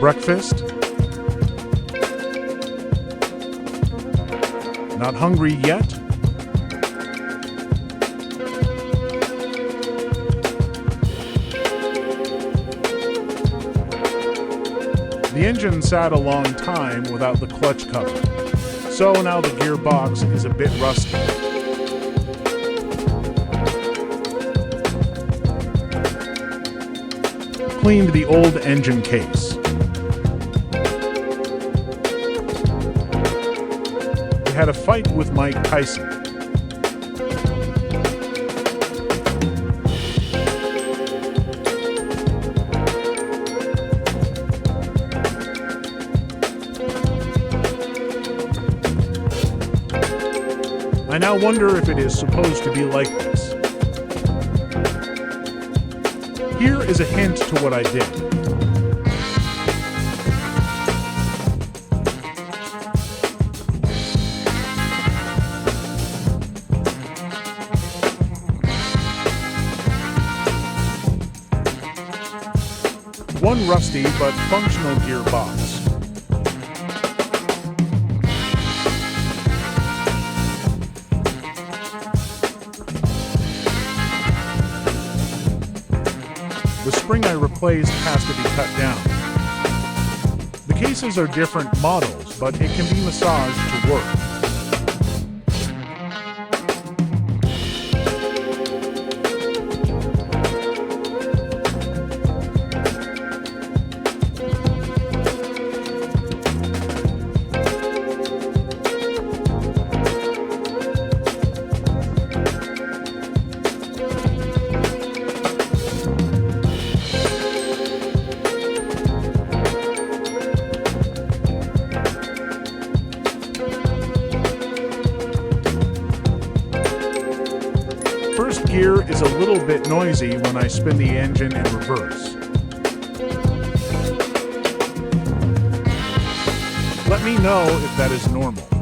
Breakfast? Not hungry yet? The engine sat a long time without the clutch cover, so now the gearbox is a bit rusty. Cleaned the old engine case. We had a fight with Mike Tyson. I now wonder if it is supposed to be like this. Here is a hint to what I did. One rusty but functional gearbox. The spring I replaced has to be cut down. The cases are different models, but it can be massaged to work. First gear is a little bit noisy when I spin the engine in reverse. Let me know if that is normal.